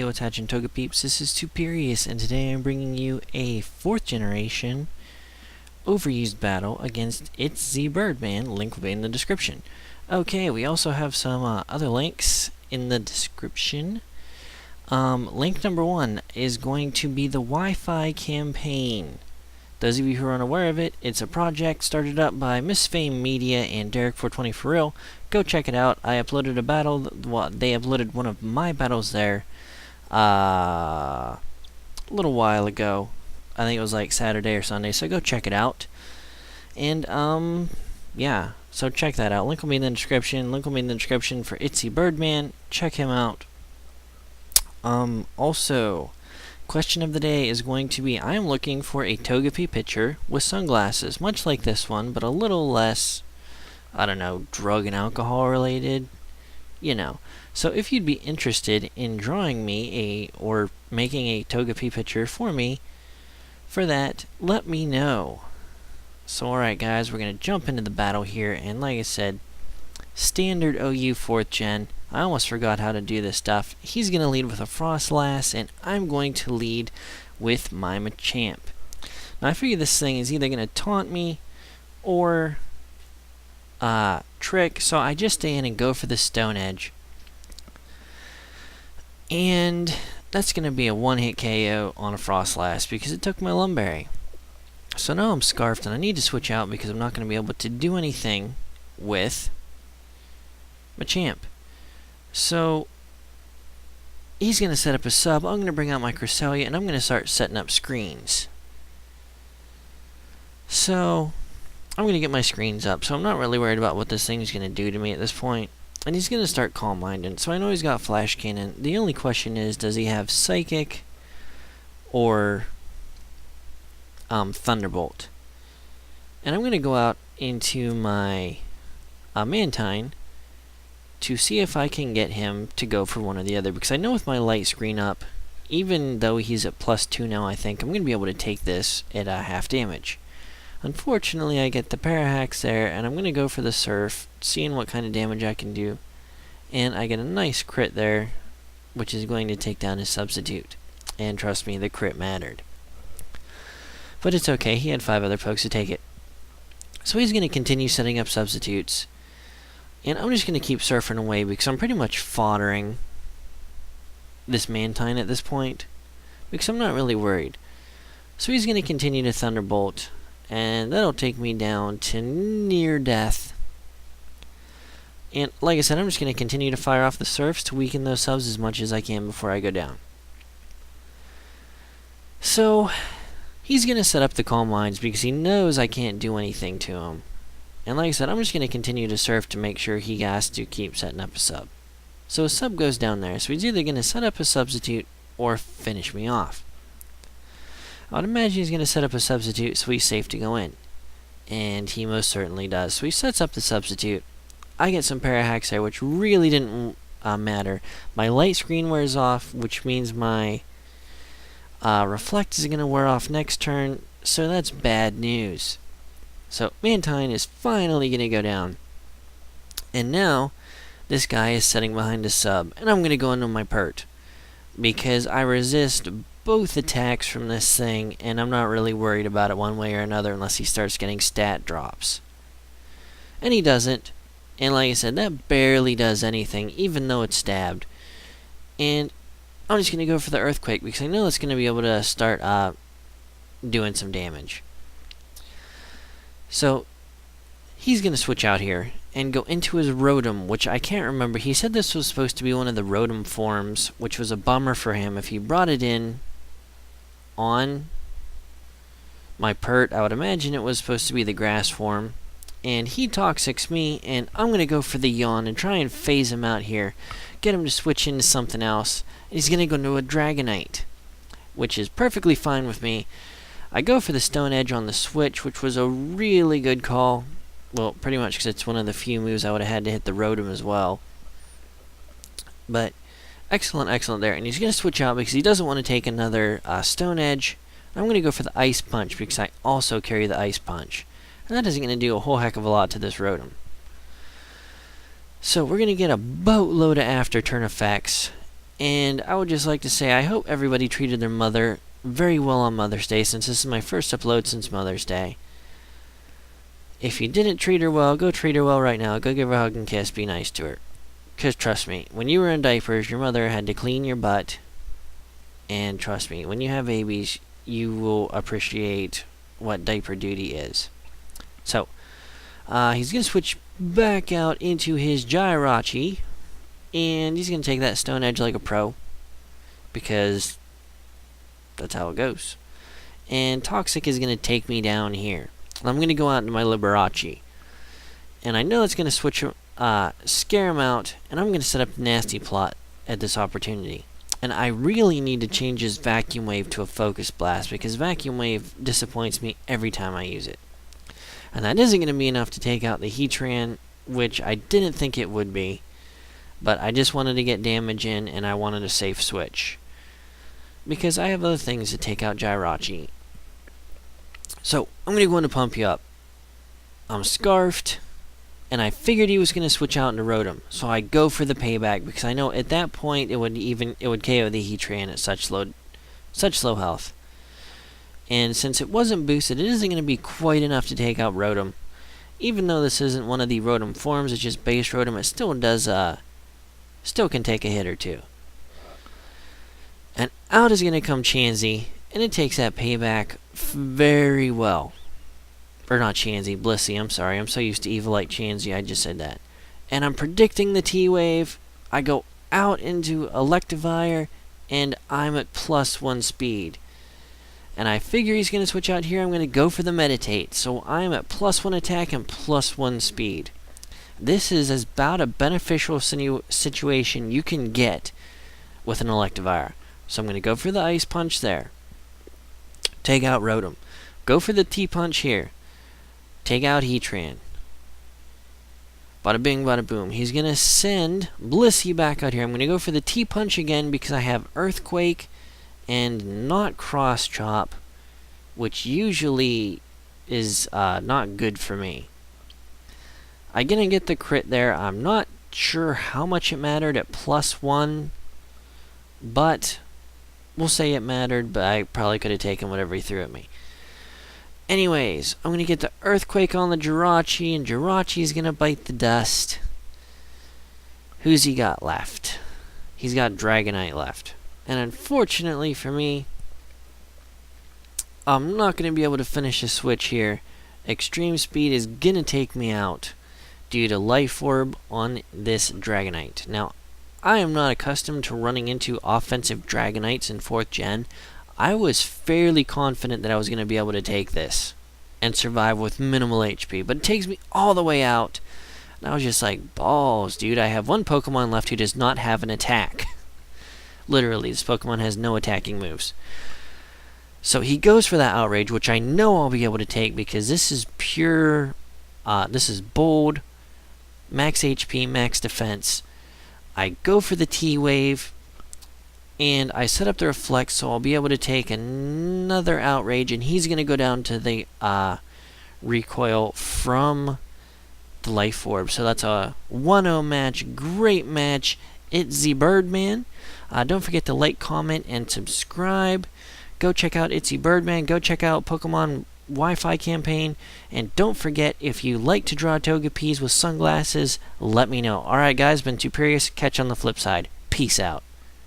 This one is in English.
what's hatching, Toga Peeps? This is Superius, and today I'm bringing you a 4th generation overused battle against Itszebirdman. Link will be in the description. Okay, we also have some other links in the description. Link number 1 is going to be the Wi-Fi campaign. Those of you who are unaware of it, it's a project started up by Miss Fame Media and Derek420 for real. Go check it out. I uploaded a battle. They uploaded one of my battles there a little while ago. I think it was like Saturday or Sunday, so go check it out. And yeah, so check that out. Link will be in the description. Link will be in the description for Itszebirdman. Check him out. Also, question of the day is going to be, I am looking for a Togepi pitcher with sunglasses, much like this one, but a little less, I don't know, drug and alcohol related, you know. So if you'd be interested in drawing me or making a Togepi pitcher for me, for that, let me know. So alright guys, we're going to jump into the battle here, and like I said, standard OU 4th gen. I almost forgot how to do this stuff. He's going to lead with a Frostlass, and I'm going to lead with my Machamp. Now I figure this thing is either going to taunt me or trick, so I just stay in and go for the Stone Edge. And that's going to be a one-hit KO on a Frostlass because it took my Lumberry. So now I'm scarfed, and I need to switch out because I'm not going to be able to do anything with Machamp. So he's going to set up a sub. I'm going to bring out my Cresselia, and I'm going to start setting up screens. So I'm going to get my screens up, so I'm not really worried about what this thing is going to do to me at this point. And he's going to start Calm Minding. So I know he's got Flash Cannon. The only question is, does he have Psychic or Thunderbolt? And I'm going to go out into my Mantine to see if I can get him to go for one or the other, because I know with my light screen up, even though he's at +2 now, I think I'm going to be able to take this at half damage. Unfortunately, I get the Parahax there, and I'm going to go for the Surf, seeing what kind of damage I can do, and I get a nice crit there, which is going to take down his Substitute. And trust me, the crit mattered. But it's okay, he had 5 other folks to take it. So he's going to continue setting up Substitutes. And I'm just going to keep surfing away because I'm pretty much foddering this Mantine at this point, because I'm not really worried. So he's going to continue to Thunderbolt, and that'll take me down to near death. And like I said, I'm just going to continue to fire off the Surfs to weaken those subs as much as I can before I go down. So he's going to set up the Calm Minds because he knows I can't do anything to him. And like I said, I'm just going to continue to surf to make sure he has to keep setting up a sub. So a sub goes down there, so he's either going to set up a Substitute or finish me off. I would imagine he's going to set up a Substitute so he's safe to go in. And he most certainly does. So he sets up the Substitute. I get some Parahax there, which really didn't matter. My light screen wears off, which means my Reflect is going to wear off next turn, so that's bad news. So Mantine is finally going to go down. And now, this guy is sitting behind a sub. And I'm going to go into my Pert, because I resist both attacks from this thing, and I'm not really worried about it one way or another unless he starts getting stat drops. And he doesn't. And like I said, that barely does anything, even though it's stabbed. And I'm just going to go for the Earthquake, because I know it's going to be able to start doing some damage. So he's going to switch out here and go into his Rotom, which I can't remember. He said this was supposed to be one of the Rotom forms, which was a bummer for him. If he brought it in on my Pert, I would imagine it was supposed to be the Grass form. And he Toxics me, and I'm going to go for the Yawn and try and phase him out here. Get him to switch into something else. And he's going to go into a Dragonite, which is perfectly fine with me. I go for the Stone Edge on the switch, which was a really good call. Well, pretty much because it's one of the few moves I would have had to hit the Rotom as well. But excellent, excellent there. And he's going to switch out because he doesn't want to take another Stone Edge. I'm going to go for the Ice Punch because I also carry the Ice Punch. And that isn't going to do a whole heck of a lot to this Rotom. So we're going to get a boatload of after turn effects. And I would just like to say I hope everybody treated their mother very well on Mother's Day, since this is my first upload since Mother's Day. If you didn't treat her well, go treat her well right now. Go give her a hug and kiss. Be nice to her. Because trust me, when you were in diapers, your mother had to clean your butt. And trust me, when you have babies, you will appreciate what diaper duty is. So, he's going to switch back out into his Jirachi. And he's going to take that Stone Edge like a pro. Because that's how it goes. And Toxic is going to take me down here. I'm going to go out into my Liberace. And I know it's going to switch, scare him out. And I'm going to set up a nasty plot at this opportunity. And I really need to change his Vacuum Wave to a Focus Blast, because Vacuum Wave disappoints me every time I use it. And that isn't going to be enough to take out the Heatran, which I didn't think it would be. But I just wanted to get damage in, and I wanted a safe switch. Because I have other things to take out Jirachi. So, I'm going to go in to pump you up. I'm Scarfed, and I figured he was going to switch out into Rotom. So I go for the payback, because I know at that point it would KO the Heatran at such low health. And since it wasn't boosted, it isn't going to be quite enough to take out Rotom. Even though this isn't one of the Rotom forms, it's just base Rotom, it still does, still can take a hit or two. And out is going to come Chansey, and it takes that payback very well. Or not Chansey, Blissey, I'm sorry. I'm so used to Evilite Chansey, I just said that. And I'm predicting the T-Wave. I go out into Electivire, and I'm at +1 speed. And I figure he's going to switch out here. I'm going to go for the Meditate. So I'm at +1 attack and +1 speed. This is about a beneficial situation you can get with an Electivire. So I'm going to go for the Ice Punch there. Take out Rotom. Go for the T-Punch here. Take out Heatran. Bada bing, bada boom. He's going to send Blissey back out here. I'm going to go for the T-Punch again because I have Earthquake and not Cross Chop, which usually is not good for me. I'm going to get the crit there. I'm not sure how much it mattered at +1, but we'll say it mattered, but I probably could have taken whatever he threw at me. Anyways, I'm going to get the Earthquake on the Jirachi, and Jirachi's going to bite the dust. Who's he got left? He's got Dragonite left. And unfortunately for me, I'm not going to be able to finish a switch here. Extreme Speed is going to take me out due to Life Orb on this Dragonite. Now, I am not accustomed to running into offensive Dragonites in 4th gen. I was fairly confident that I was going to be able to take this and survive with minimal HP, but it takes me all the way out. And I was just like, balls, dude. I have one Pokemon left who does not have an attack. Literally, this Pokemon has no attacking moves. So he goes for that Outrage, which I know I'll be able to take because this is pure, this is bold, max HP, max defense. I go for the T-Wave, and I set up the Reflect, so I'll be able to take another Outrage, and he's going to go down to the recoil from the Life Orb. So that's a 1-0 match, great match. Itszebirdman. Don't forget to like, comment, and subscribe. Go check out Itszebirdman. Go check out Pokemon Wi-Fi campaign. And don't forget, if you like to draw Togepi's with sunglasses, let me know. Alright guys, been Superius. Catch you on the flip side. Peace out.